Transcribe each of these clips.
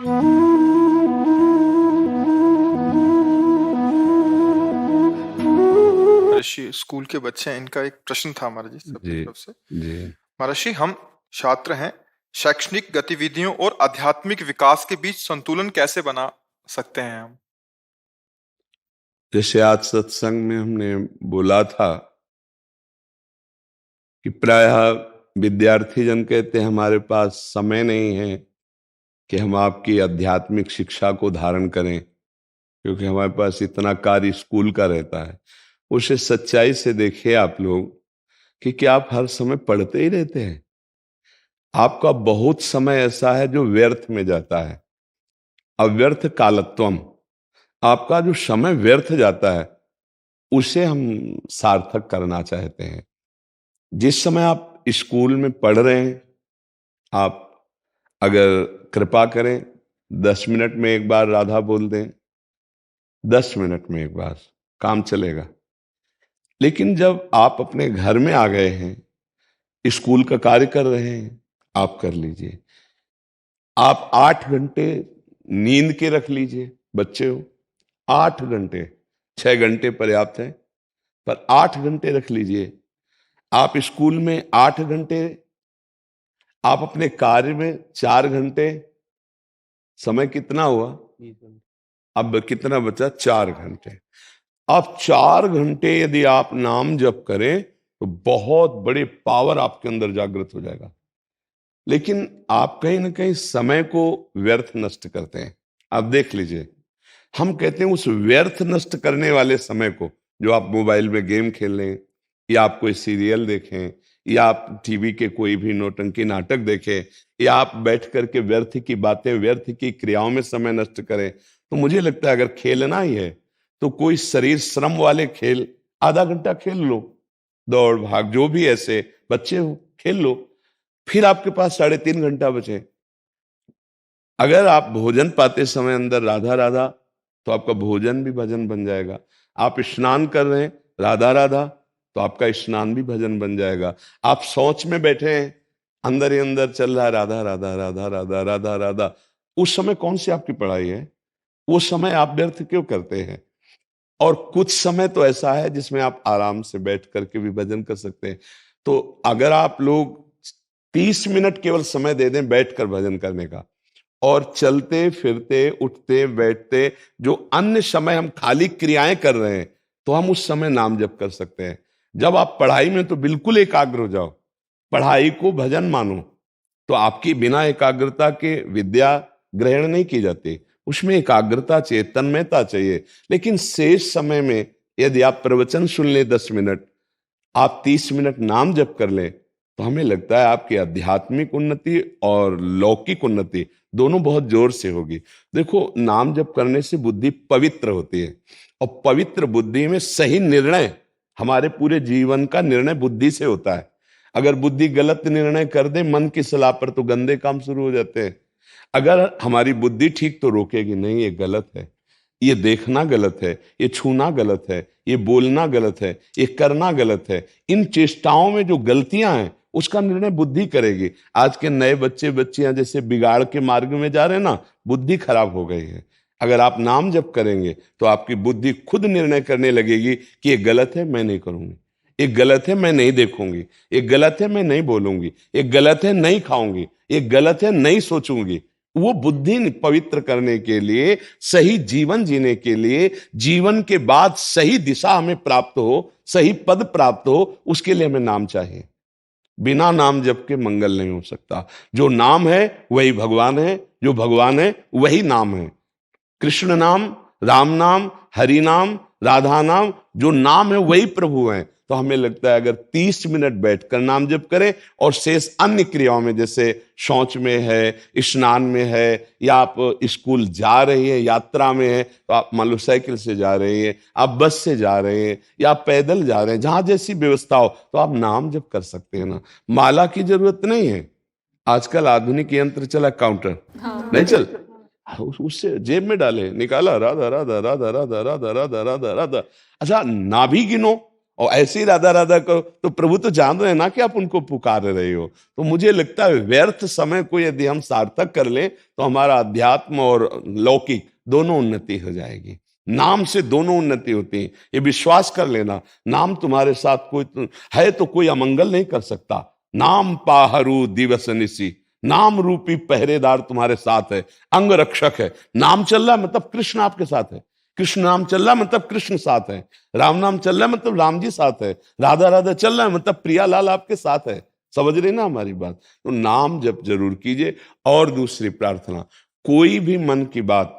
महर्षि school के बच्चे हैं, इनका एक प्रश्न था हमारा जी सबकी जी तरफ से। जी महर्षि, हम छात्र हैं, शैक्षणिक गतिविधियों और आध्यात्मिक विकास के बीच संतुलन कैसे बना सकते हैं हम? जैसे आज सत्संग में हमने बोला था कि प्रायः विद्यार्थी जन कहते हैं हमारे पास समय नहीं है कि हम आपकी आध्यात्मिक शिक्षा को धारण करें, क्योंकि हमारे पास इतना कार्य स्कूल का रहता है। उसे सच्चाई से देखिए आप लोग कि क्या आप हर समय पढ़ते ही रहते हैं? आपका बहुत समय ऐसा है जो व्यर्थ में जाता है। अव्यर्थ कालत्वम, आपका जो समय व्यर्थ जाता है उसे हम सार्थक करना चाहते हैं। जिस समय आप स्कूल में पढ़ रहे हैं, आप अगर कृपा करें 10 मिनट में एक बार राधा बोल दें, 10 मिनट में एक बार काम चलेगा। लेकिन जब आप अपने घर में आ गए हैं, स्कूल का कार्य कर रहे हैं, आप कर लीजिए। आप 8 घंटे नींद के रख लीजिए, बच्चे हो 8 घंटे, 6 घंटे पर्याप्त है, पर 8 घंटे रख लीजिए। आप स्कूल में 8 घंटे, आप अपने कार्य में 4 घंटे, समय कितना हुआ? अब कितना बचा? 4 घंटे। अब 4 घंटे यदि आप नाम जप करें तो बहुत बड़ी पावर आपके अंदर जागृत हो जाएगा। लेकिन आप कहीं ना कहीं समय को व्यर्थ नष्ट करते हैं। आप देख लीजिए, हम कहते हैं उस व्यर्थ नष्ट करने वाले समय को, जो आप मोबाइल में गेम खेल लें, या आप कोई सीरियल देखें, या आप टीवी के कोई भी नौटंकी नाटक देखें, या आप बैठ करके व्यर्थ की बातें, व्यर्थ की क्रियाओं में समय नष्ट करें, तो मुझे लगता है अगर खेलना ही है तो कोई शरीर श्रम वाले खेल आधा घंटा खेल लो, दौड़ भाग, जो भी ऐसे बच्चे हो खेल लो, फिर आपके पास 3.5 घंटा बचे। अगर आप भोजन पाते समय अंदर राधा राधा, तो आपका भोजन भी भजन बन जाएगा। आप स्नान कर रहे हैं राधा राधा, तो आपका स्नान भी भजन बन जाएगा। आप शौच में बैठे हैं, अंदर ही अंदर चल रहा है राधा राधा राधा राधा राधा राधा, उस समय कौन सी आपकी पढ़ाई है? वो समय आप व्यर्थ क्यों करते हैं? और कुछ समय तो ऐसा है जिसमें आप आराम से बैठ करके भी भजन कर सकते हैं। तो अगर आप लोग 30 मिनट केवल समय दे दें बैठकर भजन करने का, और चलते फिरते उठते बैठते जो अन्य समय हम खाली क्रियाएं कर रहे हैं, तो हम उस समय नाम जप कर सकते हैं। जब आप पढ़ाई में तो बिल्कुल एकाग्र हो जाओ, पढ़ाई को भजन मानो, तो आपकी बिना एकाग्रता के विद्या ग्रहण नहीं की जाती। उसमें एकाग्रता चाहिए, तन्मयता चाहिए। लेकिन शेष समय में यदि आप प्रवचन सुन लें 10 मिनट, आप 30 मिनट नाम जप कर लें, तो हमें लगता है आपकी आध्यात्मिक उन्नति और लौकिक उन्नति दोनों बहुत जोर से होगी। देखो, नाम जप करने से बुद्धि पवित्र होती है, और पवित्र बुद्धि में सही निर्णय, हमारे पूरे जीवन का निर्णय बुद्धि से होता है। अगर बुद्धि गलत निर्णय कर दे मन की सलाह पर, तो गंदे काम शुरू हो जाते हैं। अगर हमारी बुद्धि ठीक, तो रोकेगी नहीं ये गलत है, ये देखना गलत है, ये छूना गलत है, ये बोलना गलत है, ये करना गलत है। इन चेष्टाओं में जो गलतियां हैं उसका निर्णय बुद्धि करेगी। आज के नए बच्चे बच्चियां जैसे बिगाड़ के मार्ग में जा रहे हैं ना, बुद्धि खराब हो गई है। अगर आप नाम जप करेंगे तो आपकी बुद्धि खुद निर्णय करने लगेगी कि ये गलत है, मैं नहीं करूंगी, ये गलत है, मैं नहीं देखूंगी, ये गलत है, मैं नहीं बोलूंगी, ये गलत है, नहीं खाऊंगी, ये गलत है, नहीं सोचूंगी। वो बुद्धि पवित्र करने के लिए, सही जीवन जीने के लिए, जीवन के बाद सही दिशा हमें प्राप्त हो, सही पद प्राप्त हो, उसके लिए हमें नाम चाहिए। बिना नाम जप के मंगल नहीं हो सकता। जो नाम है वही भगवान है, जो भगवान है वही नाम है। कृष्ण नाम, राम नाम, हरि नाम, राधा नाम, जो नाम है वही प्रभु हैं। तो हमें लगता है अगर 30 मिनट बैठकर नाम जप करें, और शेष अन्य क्रियाओं में, जैसे शौच में है, स्नान में है, या आप स्कूल जा रही हैं, यात्रा में है, तो आप मान लो साइकिल से जा रही हैं, आप बस से जा रहे हैं, या आप पैदल जा रहे हैं, जहां जैसी व्यवस्था हो, तो आप नाम जप कर सकते हैं ना। माला की जरूरत नहीं है। आजकल आधुनिक यंत्र चला, काउंटर नहीं चल, उससे जेब में डाले, निकाला, राधा राधा राधा राधा राधा राधा राधा राधा। अच्छा, ना भी गिनो और ऐसे ही राधा राधा करो तो प्रभु तो जान रहे हैं ना कि आप उनको पुकार रहे हो। तो मुझे लगता है व्यर्थ समय को यदि हम सार्थक कर लें तो हमारा अध्यात्म और लौकिक दोनों उन्नति हो जाएगी। नाम से दोनों उन्नति होती है, ये विश्वास कर लेना। नाम तुम्हारे साथ कोई है तो कोई अमंगल नहीं कर सकता। नाम पाहरू दिवस निसी, नाम रूपी पहरेदार तुम्हारे साथ है, अंग रक्षक है। नाम चल रहा है मतलब कृष्ण आपके साथ है, कृष्ण नाम चल रहा है मतलब कृष्ण साथ है, राम नाम चल रहा है मतलब राम जी साथ है, राधा राधा चल रहा है मतलब प्रियालाल आपके साथ है। समझ रहे ना हमारी बात? तो नाम जप जरूर कीजिए। और दूसरी प्रार्थना, कोई भी मन की बात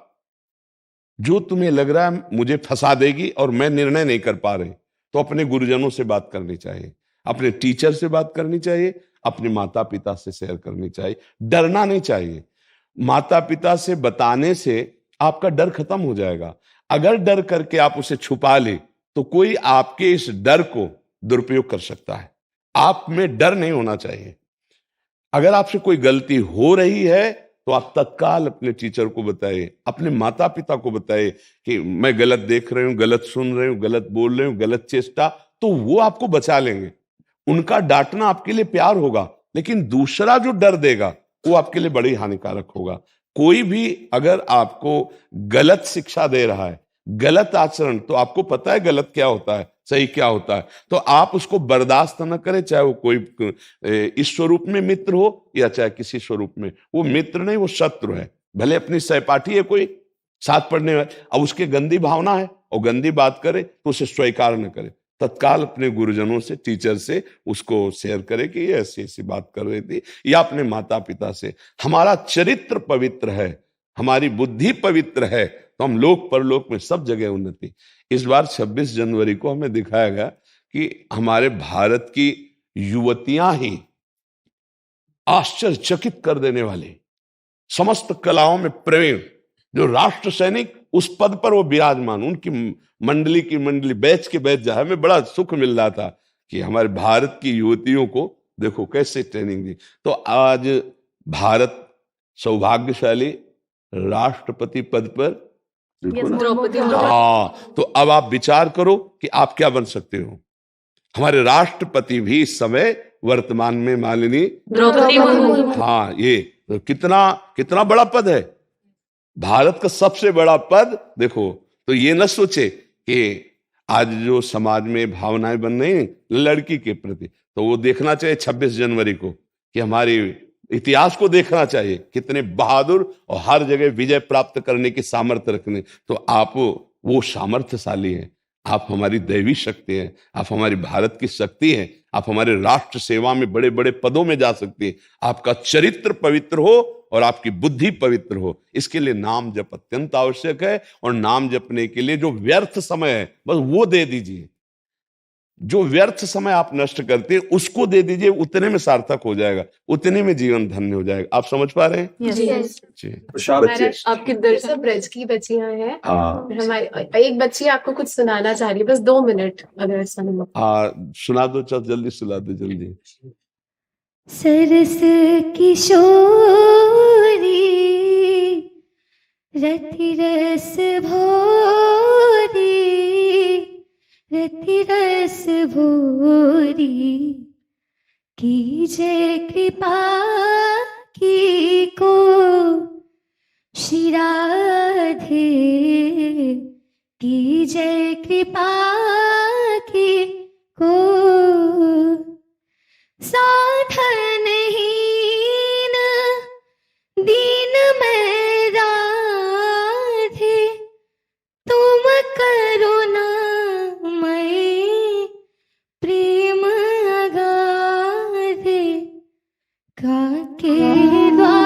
जो तुम्हें लग रहा है मुझे फंसा देगी और मैं निर्णय नहीं कर पा रही, तो अपने गुरुजनों से बात करनी चाहिए, अपने टीचर से बात करनी चाहिए, अपने माता पिता से शेयर करनी चाहिए। डरना नहीं चाहिए। माता पिता से बताने से आपका डर खत्म हो जाएगा। अगर डर करके आप उसे छुपा ले तो कोई आपके इस डर को दुरुपयोग कर सकता है। आप में डर नहीं होना चाहिए। अगर आपसे कोई गलती हो रही है तो आप तत्काल अपने टीचर को बताइए, अपने माता पिता को बताइए कि मैं गलत देख रही हूं, गलत सुन रही हूं, गलत बोल रही हूं, गलत चेष्टा, तो वो आपको बचा लेंगे। उनका डांटना आपके लिए प्यार होगा, लेकिन दूसरा जो डर देगा वो आपके लिए बड़ी हानिकारक होगा। कोई भी अगर आपको गलत शिक्षा दे रहा है, गलत आचरण, तो आपको पता है गलत क्या होता है, सही क्या होता है, तो आप उसको बर्दाश्त न करें, चाहे वो कोई इस स्वरूप में मित्र हो या चाहे किसी स्वरूप में। वो मित्र नहीं, वो शत्रु है। भले अपनी सहपाठी है कोई साथ पढ़ने वाले, अब उसके गंदी भावना है और गंदी बात करे तो उसे स्वीकार न करे, तत्काल अपने गुरुजनों से, टीचर से उसको शेयर करे कि ये ऐसी ऐसी बात कर रही थी, या अपने माता पिता से। हमारा चरित्र पवित्र है, हमारी बुद्धि पवित्र है, तो हम लोक परलोक में सब जगह उन्नति। इस बार 26 जनवरी को हमें दिखाया गया कि हमारे भारत की युवतियां ही आश्चर्यचकित कर देने वाली, समस्त कलाओं में प्रवीण, जो राष्ट्र सैनिक उस पद पर वो विराजमान, उनकी मंडली की मंडली बैच के बैच जा, हमें बड़ा सुख मिल रहा था कि हमारे भारत की युवतियों को देखो कैसे ट्रेनिंग दी। तो आज भारत सौभाग्यशाली राष्ट्रपति पद पर द्रौपदी। हाँ, तो अब आप विचार करो कि आप क्या बन सकते हो। हमारे राष्ट्रपति भी इस समय वर्तमान में माननीय द्रौपदी मुर्मू। हाँ, ये तो कितना कितना बड़ा पद है, भारत का सबसे बड़ा पद। देखो, तो ये न सोचे कि आज जो समाज में भावनाएं बन रही हैं लड़की के प्रति, तो वो देखना चाहिए 26 जनवरी को, कि हमारे इतिहास को देखना चाहिए, कितने बहादुर और हर जगह विजय प्राप्त करने की सामर्थ्य रखने। तो आप वो सामर्थ्यशाली हैं, आप हमारी दैवी शक्ति हैं, आप हमारी भारत की शक्ति हैं, आप हमारे राष्ट्र सेवा में बड़े बड़े पदों में जा सकती हैं। आपका चरित्र पवित्र हो और आपकी बुद्धि पवित्र हो, इसके लिए नाम जप अत्यंत आवश्यक है। और नाम जपने के लिए जो व्यर्थ समय है बस वो दे दीजिए। जो व्यर्थ समय आप नष्ट करते हैं उसको दे दीजिए, उतने में सार्थक हो जाएगा, उतने में जीवन धन्य हो जाएगा। आप समझ पा रहे हैं? Yes. जी। आपके दर्शक ब्रज की बच्चियां हैं, हाँ, हमारी एक बच्ची आपको कुछ सुनाना चाह रही है, बस 2 मिनट अगर सुना दो, चल जल्दी सुना दो जल्दी। सरस किशोरी रति रस भोरी, रति रस भोरी, कीजय कृपा की को श्री राधे, कीजय कृपा की को साधनहीन दीन मैं राधे, तुम करुणामय प्रेम अगाधे, काके द्वार